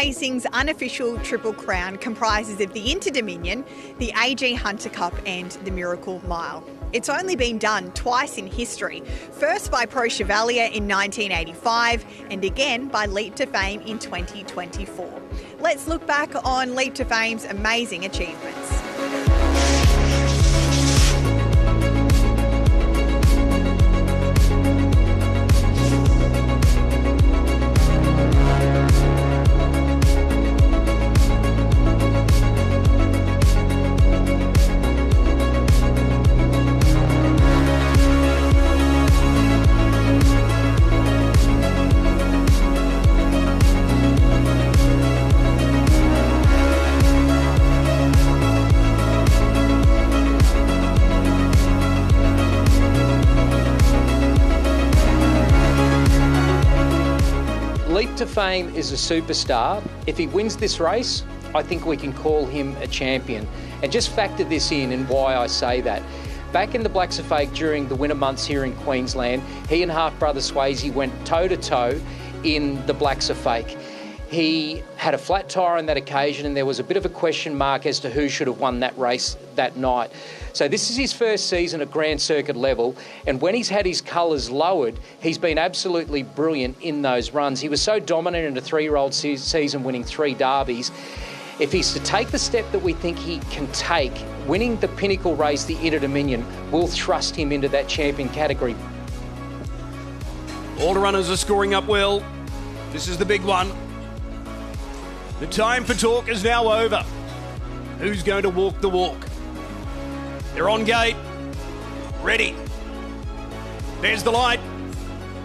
Pacing's unofficial Triple Crown comprises of the Inter-Dominion, the AG Hunter Cup and the Miracle Mile. It's only been done twice in history, first by Pro Chevalier in 1985 and again by Leap to Fame in 2024. Let's look back on Leap to Fame's amazing achievements. Leap to Fame is a superstar. If he wins this race, I think we can call him a champion. And just factor this in and why I say that. Back in the Blacks of Fake during the winter months here in Queensland, he and half-brother Swayze went toe-to-toe in the Blacks of Fake. He had a flat tyre on that occasion and there was a bit of a question mark as to who should have won that race that night. So this is his first season at Grand Circuit level, and when he's had his colours lowered, he's been absolutely brilliant in those runs. He was so dominant in a three-year-old season, winning 3 derbies. If he's to take the step that we think he can take, winning the pinnacle race, the Inter-Dominion, will thrust him into that champion category. All the runners are scoring up well. This is the big one. The time for talk is now over. Who's going to walk the walk? They're on gate. Ready. There's the light.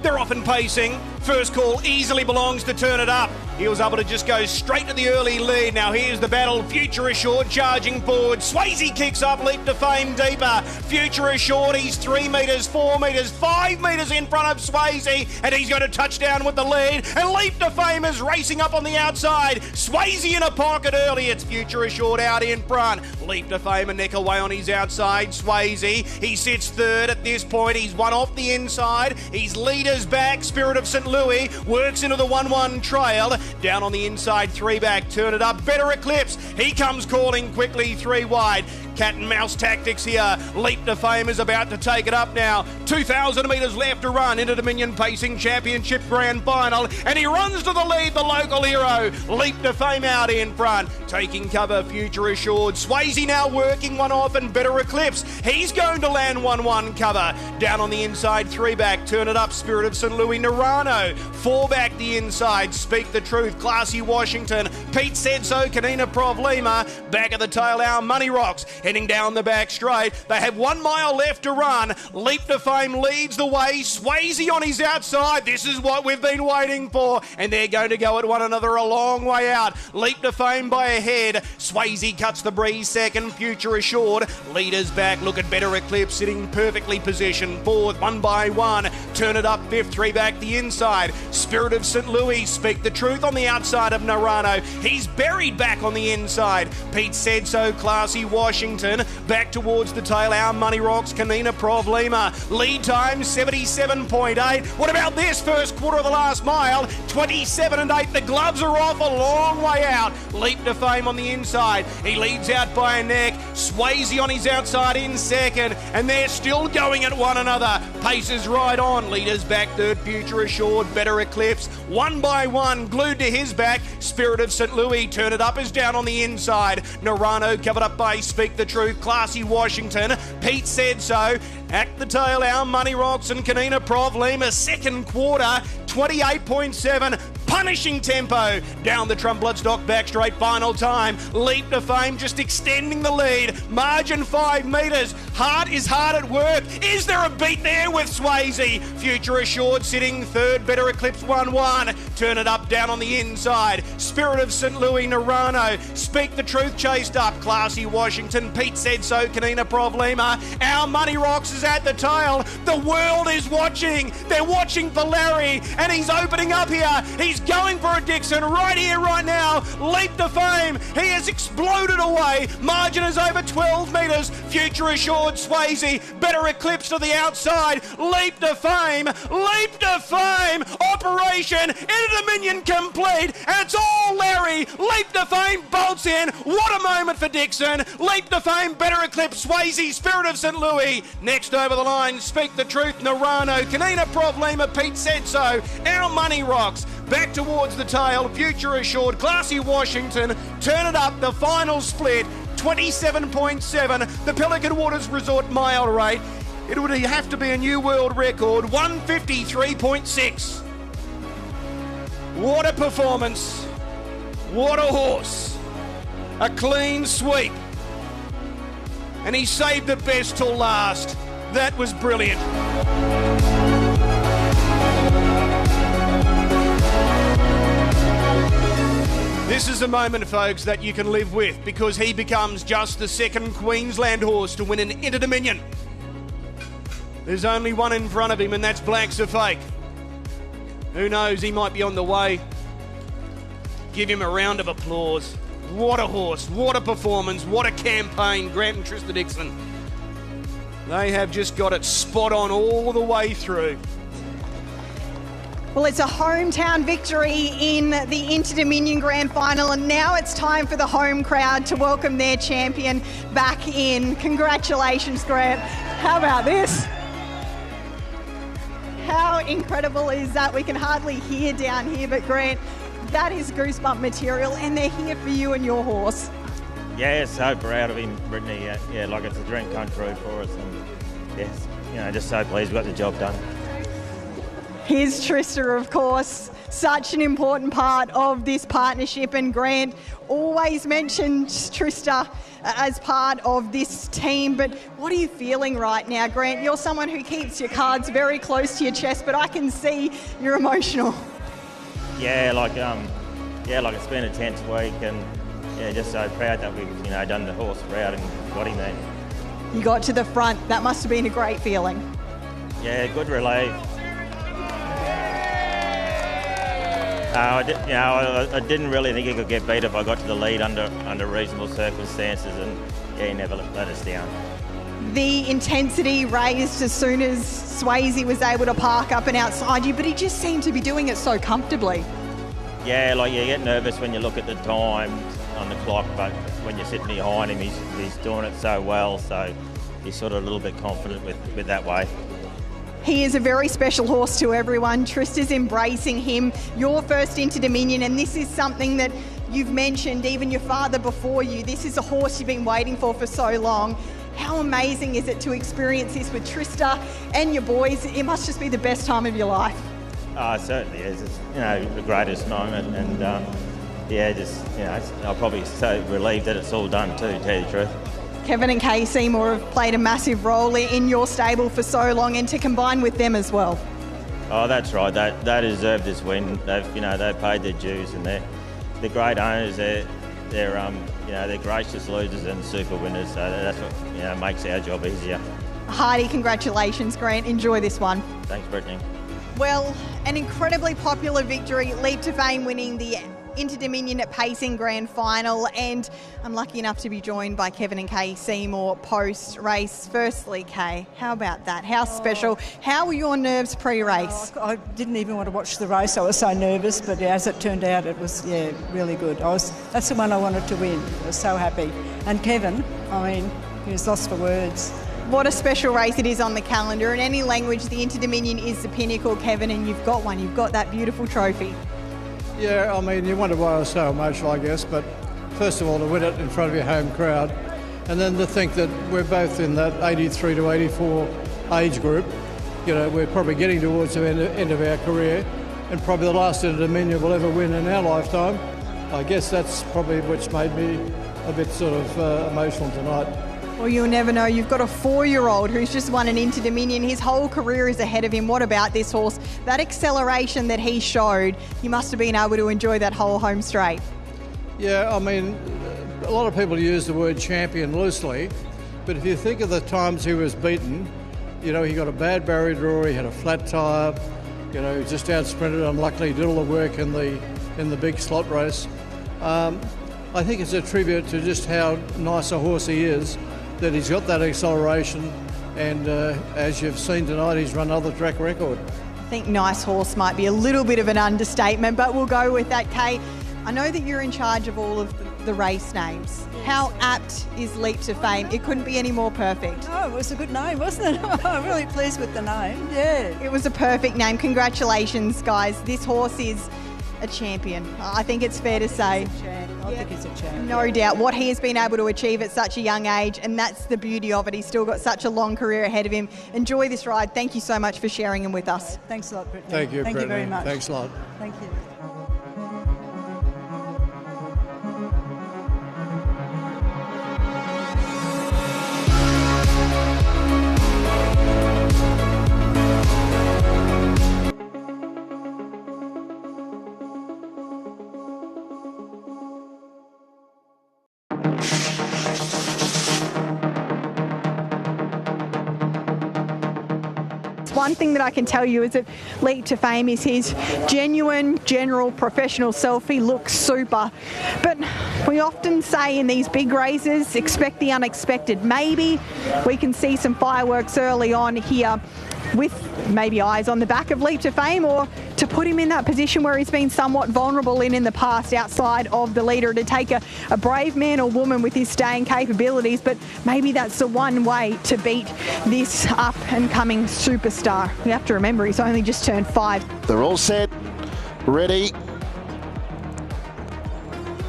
They're off and pacing. First call easily belongs to Turn It Up. He was able to just go straight to the early lead. Now here's the battle. Future Assured charging forward. Swayze kicks up. Leap to Fame deeper. Future Assured, he's 3 metres, 4 metres, 5 metres in front of Swayze, and he's going to touch down with the lead. And Leap to Fame is racing up on the outside. Swayze in a pocket early. It's Future Assured out in front. Leap to Fame a neck away on his outside. Swayze, he sits third at this point. He's one off the inside. He's leaders back. Spirit of St. Louis works into the 1-1 trail. Down on the inside, 3 back, Turn It Up, Better Eclipse. He comes calling quickly, 3 wide. Cat and mouse tactics here. Leap to Fame is about to take it up now. 2,000 metres left to run. Inter-Dominion Pacing Championship Grand Final. And he runs to the lead, the local hero. Leap to Fame out in front. Taking cover, Future Assured. Swayze now working one off and Better Eclipse. He's going to land 1-1 cover. Down on the inside, 3 back, Turn It Up, Spirit of St. Louis, Narano. 4 back the inside, Speak the Truth, Classy Washington. Pete Said So, Kanina Problema. Back of the tail, Our Money Rocks. Heading down the back straight. They have 1 mile left to run. Leap to Fame leads the way. Swayze on his outside. This is what we've been waiting for. And they're going to go at one another a long way out. Leap to Fame by a head. Swayze cuts the breeze second. Future Assured. Leaders back. Look at Better Eclipse sitting perfectly positioned. Fourth, 1 by 1. Turn It Up fifth. 3 back the inside. Spirit of St. Louis. Speak the Truth on the outside of Narano. He's buried back on the inside. Pete Said So, Classy Washington. Back towards the tail, Our Money Rocks, Kanina Problema. Lead time 77.8. What about this first quarter of the last mile? 27.8. The gloves are off a long way out. Leap to Fame on the inside. He leads out by a neck. Swayze on his outside in second. And they're still going at one another. Paces right on. Leaders back third, Future Assured, Better Eclipse. 1 by 1, glued to his back. Spirit of St. Louis, Turn It Up is down on the inside. Narano covered up by Speak the Truth, Classy Washington. Pete Said So. At the tail, Our Money Rocks and Kanina Problema. Second quarter, 28.7. Punishing tempo. Down the Trumplet Stock back straight, final time. Leap to Fame just extending the lead. Margin 5 metres. Heart is hard at work. Is there a beat there with Swayze? Future Assured sitting third. Better Eclipse 1-1. Turn It Up down on the inside. Spirit of St. Louis, Narano. Speak the Truth chased up. Classy Washington. Pete Said So, Kanina Problema. Our Money Rocks is at the tail. The world is watching. They're watching for Larry, and he's opening up here. He's He's going for a Dixon right here, right now. Leap to Fame. He has exploded away. Margin is over 12 metres. Future Assured Swayze. Better Eclipse to the outside. Leap to Fame. Leap to Fame. Operation into Dominion complete. And it's all Larry. Leap to Fame bolts in. What a moment for Dixon. Leap to Fame. Better Eclipse. Swayze. Spirit of St. Louis. Next over the line. Speak the Truth. Narano. Kanina Problema. Pete said so. Our Money Rocks. Back towards the tail. Future Assured. Classy Washington. Turn it up. The final split. 27.7. The Pelican Waters Resort mile rate. It would have to be a new world record. 153.6. What a performance. What a horse. A clean sweep. And he saved the best till last. That was brilliant. This is a moment, folks, that you can live with because he becomes just the second Queensland horse to win an Inter-Dominion. There's only one in front of him, and that's Black's a Fake. Who knows, he might be on the way. Give him a round of applause. What a horse, what a performance, what a campaign, Grant and Trista Dixon. They have just got it spot on all the way through. Well, it's a hometown victory in the Inter-Dominion Grand Final, and now it's time for the home crowd to welcome their champion back in. Congratulations, Grant. How about this? How incredible is that? We can hardly hear down here, but Grant, that is goosebump material, and they're here for you and your horse. Yeah, so proud of him, Brittany. Yeah, like it's a dream come true for us, and yes, just so pleased we got the job done. Here's Trista, of course, such an important part of this partnership, and Grant always mentions Trista as part of this team. But what are you feeling right now, Grant? You're someone who keeps your cards very close to your chest, but I can see you're emotional. Yeah, like it's been a tense week, and just so proud that we've done the horse route and got him there. You got to the front. That must have been a great feeling. Yeah, good relief. I didn't really think he could get beat if I got to the lead under reasonable circumstances, and he never let us down. The intensity raised as soon as Swayze was able to park up and outside you, but he just seemed to be doing it so comfortably. Yeah, you get nervous when you look at the time on the clock, but when you're sitting behind him, he's doing it so well, so he's sort of a little bit confident with that way. He is a very special horse to everyone. Trista's embracing him. Your first Inter-Dominion, and this is something that you've mentioned, even your father before you. This is a horse you've been waiting for so long. How amazing is it to experience this with Trista and your boys? It must just be the best time of your life. It certainly is. It's the greatest moment, and I'm probably so relieved that it's all done too, to tell you the truth. Kevin and Kay Seymour have played a massive role in your stable for so long, and to combine with them as well. Oh, that's right. They deserve this win. They've paid their dues, and they're great owners. They're gracious losers and super winners. So that's what makes our job easier. Hearty congratulations, Grant. Enjoy this one. Thanks, Brittany. Well, an incredibly popular victory. Leap to Fame winning the Inter-Dominion at Pacing Grand Final, and I'm lucky enough to be joined by Kevin and Kay Seymour post-race. Firstly, Kay, how about that? How special? How were your nerves pre-race? I didn't even want to watch the race. I was so nervous, but as it turned out, it was really good. That's the one I wanted to win. I was so happy. And Kevin, he was lost for words. What a special race it is on the calendar. In any language, the Inter-Dominion is the pinnacle, Kevin, and you've got one. You've got that beautiful trophy. Yeah, you wonder why I was so emotional, I guess, but first of all, to win it in front of your home crowd, and then to think that we're both in that 83 to 84 age group. We're probably getting towards the end of our career, and probably the last Inter-Dominion we'll ever win in our lifetime. I guess that's probably which made me a bit sort of emotional tonight. Well, you'll never know. You've got a 4-year-old who's just won an Inter-Dominion. His whole career is ahead of him. What about this horse? That acceleration that he showed, you must have been able to enjoy that whole home straight. Yeah, a lot of people use the word champion loosely, but if you think of the times he was beaten, he got a bad barrier draw, he had a flat tyre, You know, he just out-sprinted and luckily did all the work in the big slot race. I think it's a tribute to just how nice a horse he is, that he's got that acceleration, and as you've seen tonight, he's run another track record. I think nice horse might be a little bit of an understatement, but we'll go with that, Kay. I know that you're in charge of all of the race names. How apt is Leap to Fame? It couldn't be any more perfect. Oh, it was a good name, wasn't it? I'm really pleased with the name, yeah. It was a perfect name. Congratulations, guys. This horse is a champion. I think it's fair to say. I think he's a champ. No doubt what he has been able to achieve at such a young age, and that's the beauty of it. He's still got such a long career ahead of him. Enjoy this ride. Thank you so much for sharing him with us. Thanks a lot, Brittany. Thank you, Thank you very much. Thanks a lot. Thank you. One thing that I can tell you is that Leap to Fame is his genuine, general, professional self. He looks super. But we often say in these big races, expect the unexpected. Maybe we can see some fireworks early on here with maybe eyes on the back of Leap to Fame, or to put him in that position where he's been somewhat vulnerable in the past outside of the leader, to take a brave man or woman with his staying capabilities. But maybe that's the one way to beat this up-and-coming superstar. You have to remember he's only just turned 5. They're all set, ready.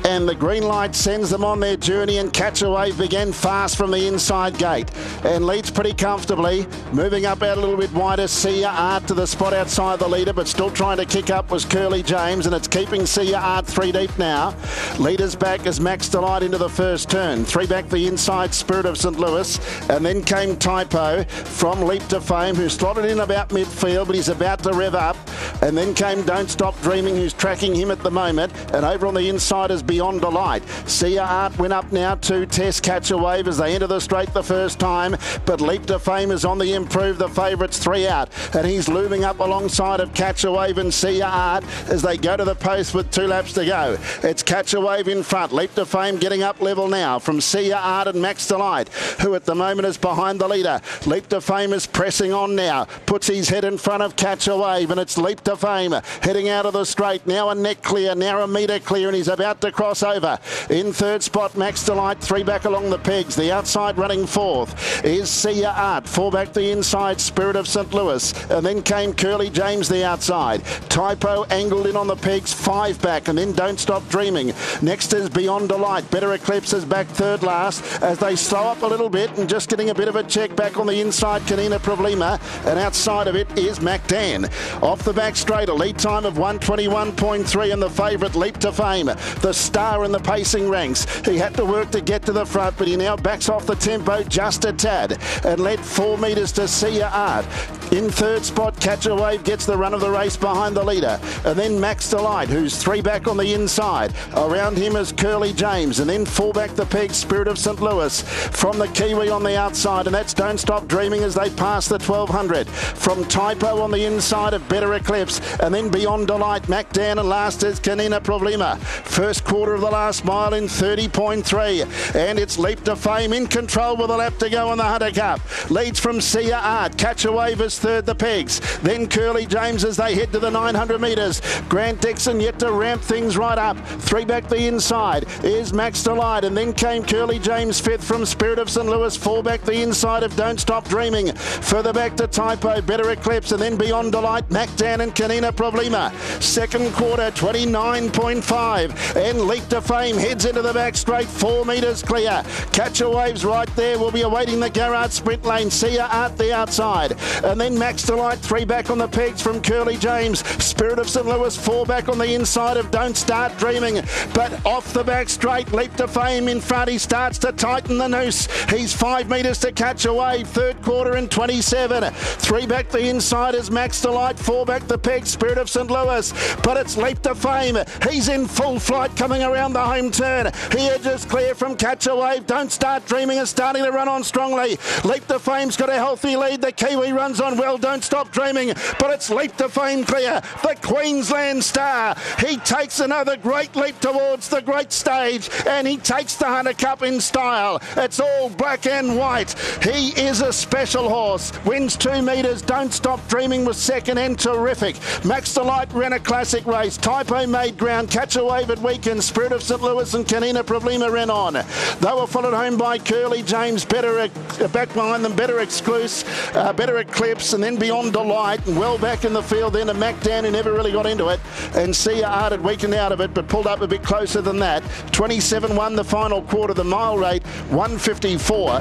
And the green light sends them on their journey, and Catch a Wave began fast from the inside gate and leads pretty comfortably. Moving up out a little bit wider, Sia Art to the spot outside the leader, but still trying to kick up was Curly James, and it's keeping Sia Art 3 deep now. Leaders back as Max Delight into the first turn. 3 back the inside, Spirit of St. Louis, and then came Typo from Leap to Fame, who slotted in about midfield, but he's about to rev up. And then came Don't Stop Dreaming, who's tracking him at the moment, and over on the inside is Beyond Delight. Sia Art went up now to Test Catch a Wave as they enter the straight the first time, but Leap to Fame is on the improve. The favourites 3 out, and he's looming up alongside of Catch a Wave and Sia Art as they go to the post with 2 laps to go. It's Catch a Wave in front. Leap to Fame getting up level now from Sia Art and Max Delight, who at the moment is behind the leader. Leap to Fame is pressing on now, puts his head in front of Catch a Wave, and it's Leap to Fame heading out of the straight. Now a neck clear, now a metre clear, and he's about to cross over. In third spot, Max Delight, 3 back along the pegs. The outside running 4th is Sia Art. 4 back the inside, Spirit of St. Louis, and then came Curly James the outside. Typo angled in on the pegs, 5 back, and then Don't Stop Dreaming. Next is Beyond Delight. Better Eclipse is back third last as they slow up a little bit and just getting a bit of a check back on the inside, Canina Problema, and outside of it is MacDan. Off the back straight, a lead time of 1:21.3, and the favourite Leap to Fame, the star in the pacing ranks. He had to work to get to the front, but he now backs off the tempo just a tad and led 4 metres to Sia Art. In third spot, Catch a Wave gets the run of the race behind the leader, and then Max Delight, who's 3 back on the inside. Around him is Curly James, and then 4 back the peg, Spirit of St. Louis from the Kiwi on the outside, and that's Don't Stop Dreaming as they pass the 1200. From Typo on the inside of Better Eclipse, and then Beyond Delight, MacDan, and last is Canina Problema. First quarter of the last mile in 30.3, and it's Leap to Fame in control with a lap to go on the Hunter Cup. Leads from Sia Art. Catch a Wave is third, the pegs. Then Curly James as they head to the 900 metres. Grant Dixon yet to ramp things right up. 3 back the inside is Max Delight, and then came Curly James 5th from Spirit of St. Louis. 4 back the inside of Don't Stop Dreaming. Further back to Typo, Better Eclipse, and then Beyond Delight, MacDan and Canina Problema. Second quarter, 29.5, and Leap to Fame heads into the back straight, 4 metres clear. Catch a Wave's right there. We'll be awaiting the Garrard sprint lane. Sia Art the outside, and then Max Delight 3 back on the pegs from Curly James. Spirit of St. Louis 4 back on the inside of Don't Start Dreaming, but off the back straight, Leap to Fame in front. He starts to tighten the noose. He's 5 metres to Catch a Wave. Third quarter in 27. 3 back the inside is Max Delight. 4 back the pegs, Spirit of St. Louis, but it's Leap to Fame. He's in full flight coming around the home turn. He edges clear from Catch a Wave. Don't Start Dreaming is starting to run on strongly. Leap to Fame's got a healthy lead. The Kiwi runs on well, Don't Stop Dreaming, but it's Leap to Fame clear. The Queensland Star, he takes another great leap towards the great stage, and he takes the Hunter Cup in style. It's all black and white. He is a special horse. Wins 2 metres. Don't Stop Dreaming was second and terrific. Max Delight ran a classic race. Typo made ground. Catch a Wave at weekend. Spirit of St. Louis and Canina Problema ran on. They were followed home by Curly James, better back behind them, Better Exclusive, Better Eclipse, and then Beyond Delight, and well back in the field then to Mac Dan, who never really got into it, and Sia Art had weakened out of it but pulled up a bit closer than that. 27 won the final quarter. The mile rate 1:54.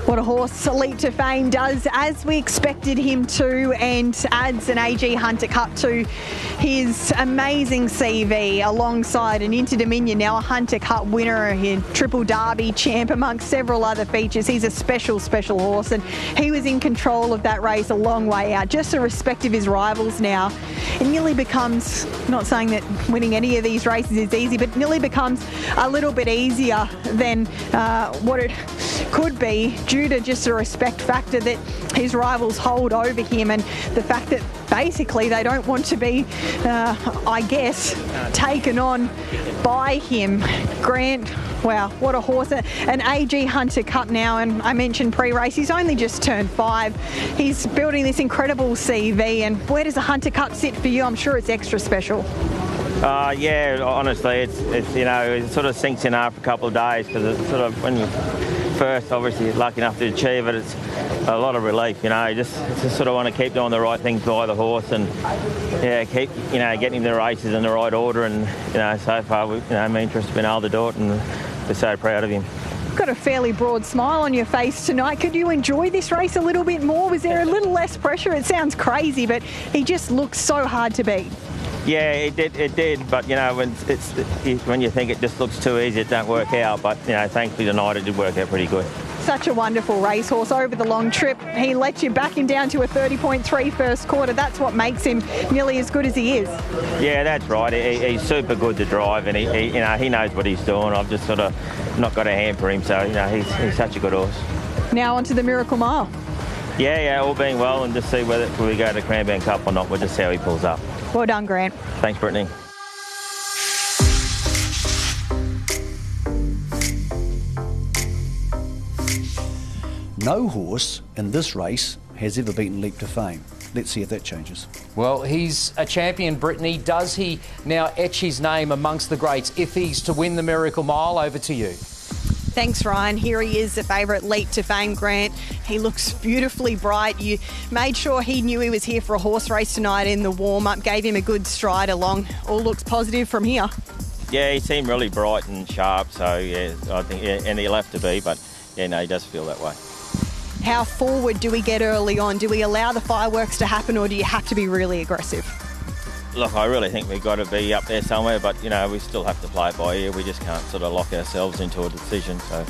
What a horse Leap to Fame does as we expected him to, and adds an AG Hunter Cup to his amazing CV alongside an Inter Dominion, now a Hunter Cup winner, a Triple Derby champ amongst several other features. He's a special horse, and he was in control of that race a long way out. Just the respect of his rivals now, it nearly becomes, not saying that winning any of these races is easy, but nearly becomes a little bit easier than what it could be, due to just the respect factor that his rivals hold over him, and the fact that basically they don't want to be, I guess, taken on by him. Grant, wow, what a horse. An AG Hunter Cup now, and I mentioned pre-race, he's only just turned 5. He's building this incredible CV, and where does the Hunter Cup sit for you? I'm sure it's extra special. Yeah, honestly, it's you know, it sort of sinks in after a couple of days, because it's sort of, when you first obviously lucky enough to achieve it, it's a lot of relief, you know. You just sort of want to keep doing the right things by the horse, and yeah, keep, you know, getting the races in the right order, and you know, so far, me and Trish have been able to do it, and we're so proud of him. Got a fairly broad smile on your face tonight. Could you enjoy this race a little bit more? Was there a little less pressure? It sounds crazy, but he just looks so hard to beat. Yeah, it did, but you know, when you think it just looks too easy, it don't work out. But you know, thankfully tonight it did work out pretty good. Such a wonderful racehorse over the long trip. He let you back him down to a 30.3 first quarter. That's what makes him nearly as good as he is. Yeah, that's right. He's super good to drive, and he knows what he's doing. I've just sort of not got to hamper him, so you know, he's such a good horse. Now onto the Miracle Mile. Yeah, all being well, and just see whether we go to Cranbourne Cup or not. We'll just see how he pulls up. Well done, Grant. Thanks, Brittany. No horse in this race has ever beaten Leap to Fame. Let's see if that changes. Well, he's a champion, Brittany. Does he now etch his name amongst the greats if he's to win the Miracle Mile? Over to you. Thanks, Ryan. Here he is, the favourite, Leap to Fame, Grant. He looks beautifully bright. You made sure he knew he was here for a horse race tonight in the warm-up, gave him a good stride along. All looks positive from here. Yeah, he seemed really bright and sharp, so yeah, I think, yeah, and he'll have to be, but yeah, no, he does feel that way. How forward do we get early on? Do we allow the fireworks to happen, or do you have to be really aggressive? Look, I really think we've got to be up there somewhere, but, you know, we still have to play it by ear. We just can't sort of lock ourselves into a decision. So,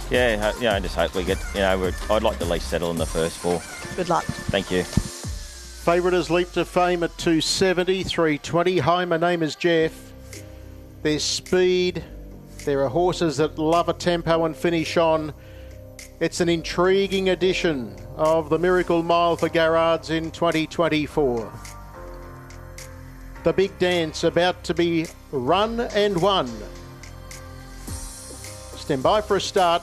yeah, you know, I just hope we get, you know, I'd like to at least settle in the first 4. Good luck. Thank you. Favourite is Leap to Fame at 270, 320. Hi, my name is Jeff. There's speed. There are horses that love a tempo and finish on. It's an intriguing edition of the Miracle Mile for Garrards in 2024. The big dance about to be run and won. Stand by for a start.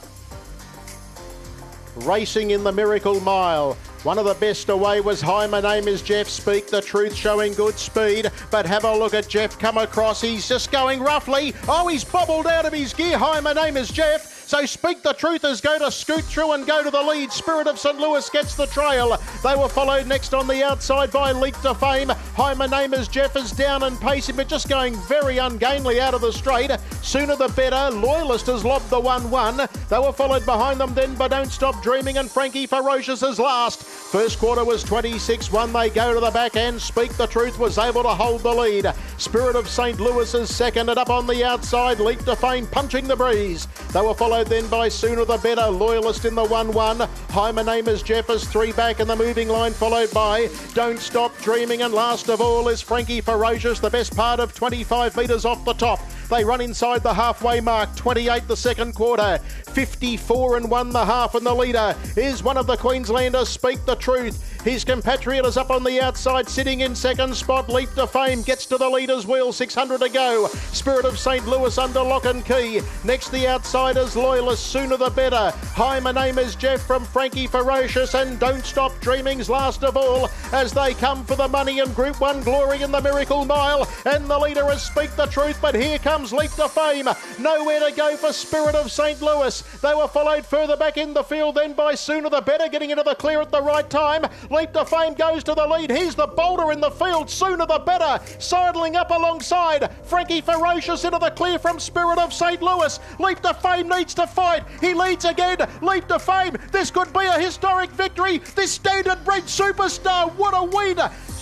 Racing in the Miracle Mile. One of the best away was Hi, my name is Jeff. Speak the Truth, showing good speed. But have a look at Jeff come across. He's just going roughly. Oh, he's bobbled out of his gear. Hi, my name is Jeff. So Speak the Truth is going to scoot through and go to the lead. Spirit of St. Louis gets the trail. They were followed next on the outside by Leap to Fame. Hi, my name is Jeff is down and pacing, but just going very ungainly out of the straight. Sooner the Better. Loyalist has lobbed the 1-1. They were followed behind them then by Don't Stop Dreaming and Frankie Ferocious is last. First quarter was 26-1. They go to the back end. Speak the Truth was able to hold the lead. Spirit of St. Louis is second, and up on the outside, Leap to Fame punching the breeze. They were followed then by Sooner the Better. Loyalist in the 1-1. Hi, my name is Jeff is 3 back in the moving line, followed by Don't Stop Dreaming, and last of all is Frankie Ferocious, the best part of 25 metres off the top. They run inside the halfway mark, 28 the second quarter, 54-1 the half, and the leader is one of the Queenslanders, Speak the Truth. His compatriot is up on the outside, sitting in second spot. Leap to Fame gets to the leader's wheel, 600 to go. Spirit of St. Louis under lock and key. Next the outsiders, Loyalist, Sooner the Better. Hi, my name is Jeff from Frankie Ferocious, and Don't Stop Dreaming's last of all as they come for the money in Group 1 Glory in the Miracle Mile. And the leader is Speak the Truth, but here comes Leap to Fame. Nowhere to go for Spirit of St. Louis. They were followed further back in the field then by Sooner the Better, getting into the clear at the right time. Leap to Fame goes to the lead. Here's the boulder in the field, Sooner the Better, sidling up alongside Frankie Ferocious into the clear from Spirit of St. Louis. Leap to Fame needs to fight. He leads again. Leap to Fame. This could be a historic victory. This standard bred superstar. What a win.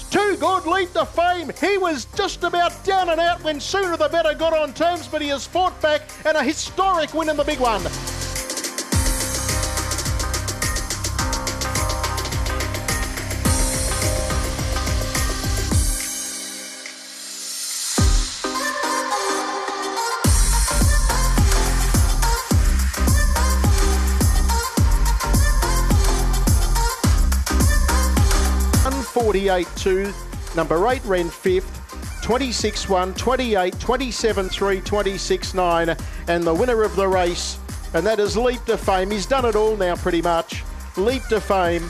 Too good, Leap to Fame. He was just about down and out when Sooner the Better got on terms, but he has fought back, and a historic win in the big one. Number 8 ran 5th, 26-1, 28, 27-3, 26-9, and the winner of the race, and that is Leap to Fame. He's done it all now pretty much. Leap to Fame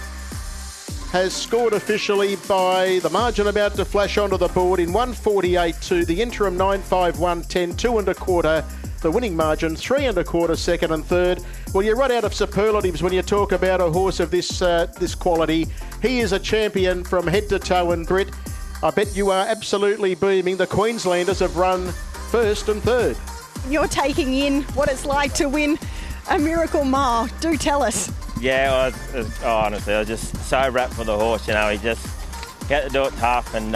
has scored officially by the margin about to flash onto the board in 148.2, the interim 951.10, 2 1/4. The winning margin, 3 1/4, second and third. Well, you run out of superlatives when you talk about a horse of this quality. He is a champion from head to toe, and Britt, I bet you are absolutely beaming. The Queenslanders have run first and third. You're taking in what it's like to win a Miracle Mile. Do tell us. Yeah, honestly, I was just so wrapped for the horse. You know, he just had to do it tough, and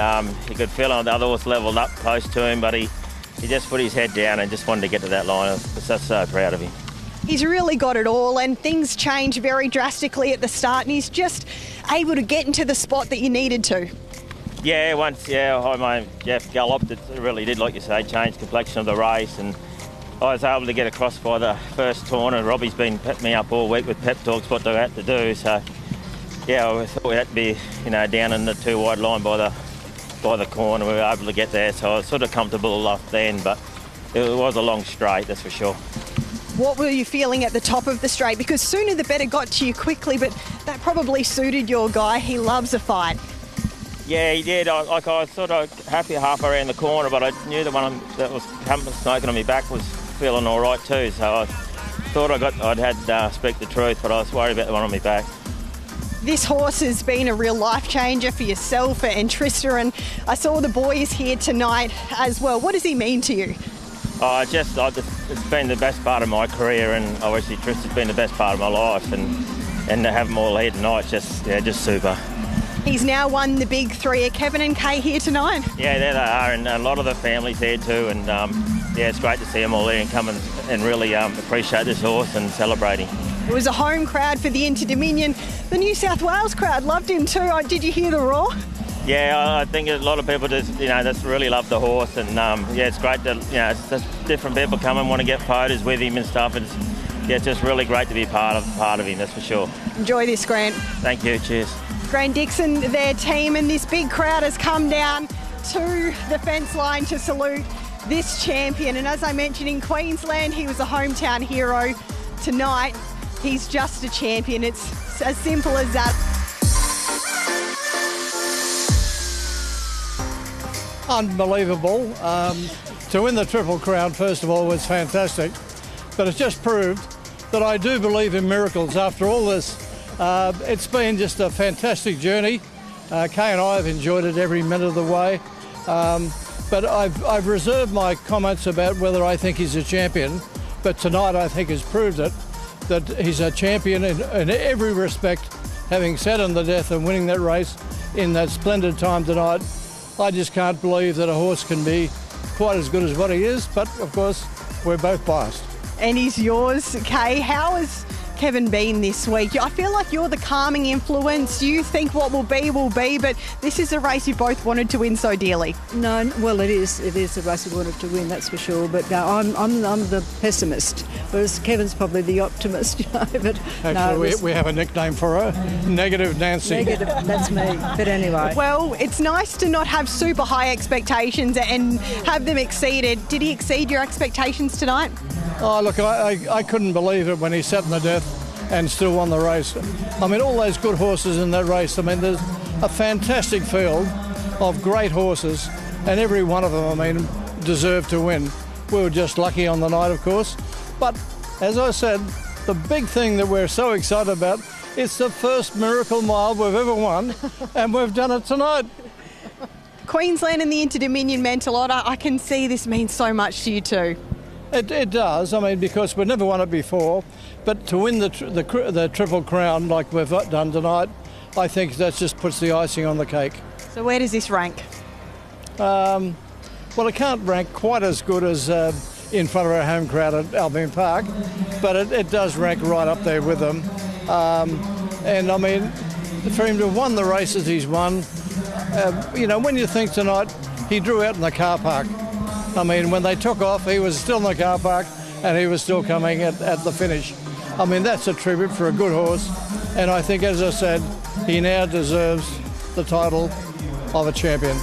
you could feel on the other horse levelled up close to him, but he just put his head down and just wanted to get to that line. I was just so proud of him. He's really got it all, and things change very drastically at the start, and he's just able to get into the spot that you needed to. Yeah, Jeff galloped. It really did, like you say, change the complexion of the race, and I was able to get across by the first turn, and Robbie's been putting me up all week with pep talks what they had to do. So, yeah, I thought we had to be, down in the 2 wide line by the corner. We were able to get there, so I was sort of comfortable enough then, but it was a long straight, that's for sure. What were you feeling at the top of the straight? Because Sooner the Better got to you quickly, but that probably suited your guy. He loves a fight. Yeah, he did. I was sort of happy half around the corner, but I knew the one that was smoking on my back was feeling all right too, so I thought I'd had Speak the Truth, but I was worried about the one on my back. This horse has been a real life changer for yourself and Trista, and I saw the boys here tonight as well. What does he mean to you? It's been the best part of my career, and obviously Trista's been the best part of my life, and to have them all here tonight, just super. He's now won the big 3. Are Kevin and Kay here tonight? Yeah, there they are, and a lot of the family's here too, and it's great to see them all there and come and really appreciate this horse and celebrate him. It was a home crowd for the Inter-Dominion. The New South Wales crowd loved him too. Did you hear the roar? Yeah, I think a lot of people just really love the horse, and it's great that it's just different people come and want to get photos with him and stuff. It's just really great to be part of him, that's for sure. Enjoy this, Grant. Thank you. Cheers. Grant Dixon, their team, and this big crowd has come down to the fence line to salute this champion. And as I mentioned, in Queensland, he was a hometown hero. Tonight, he's just a champion. It's as simple as that. Unbelievable. To win the Triple Crown, first of all, was fantastic. But it's just proved that I do believe in miracles after all this. It's been just a fantastic journey. Kay and I have enjoyed it every minute of the way. But I've reserved my comments about whether I think he's a champion. But tonight I think has proved it, that he's a champion in every respect, having sat on the death and winning that race in that splendid time tonight. I just can't believe that a horse can be quite as good as what he is, but of course we're both biased. And he's yours, Kay. How has Kevin been this week? I feel like you're the calming influence. You think what will be, but this is a race you both wanted to win so dearly. No, well, it is a race we wanted to win, that's for sure. But no, I'm the pessimist, whereas Kevin's probably the optimist. You know. But actually, we have a nickname for her, Negative Nancy. Negative, that's me. But anyway. Well, it's nice to not have super high expectations and have them exceeded. Did he exceed your expectations tonight? Oh, look, I couldn't believe it when he sat in the death and still won the race. I mean, all those good horses in that race. I mean, there's a fantastic field of great horses, and every one of them, I mean, deserved to win. We were just lucky on the night, of course. But as I said, the big thing that we're so excited about, it's the first Miracle Mile we've ever won, and we've done it tonight. Queensland and the Inter-Dominion meant a lot. I can see this means so much to you too. It does, I mean, because we've never won it before, but to win the Triple Crown like we've done tonight, I think that just puts the icing on the cake. So where does this rank? Well, it can't rank quite as good as in front of our home crowd at Albion Park, but it does rank right up there with them. And I mean, for him to have won the races he's won, you know, when you think tonight, he drew out in the car park. I mean, when they took off, he was still in the car park and he was still coming at the finish. I mean, that's a tribute for a good horse. And I think, as I said, he now deserves the title of a champion.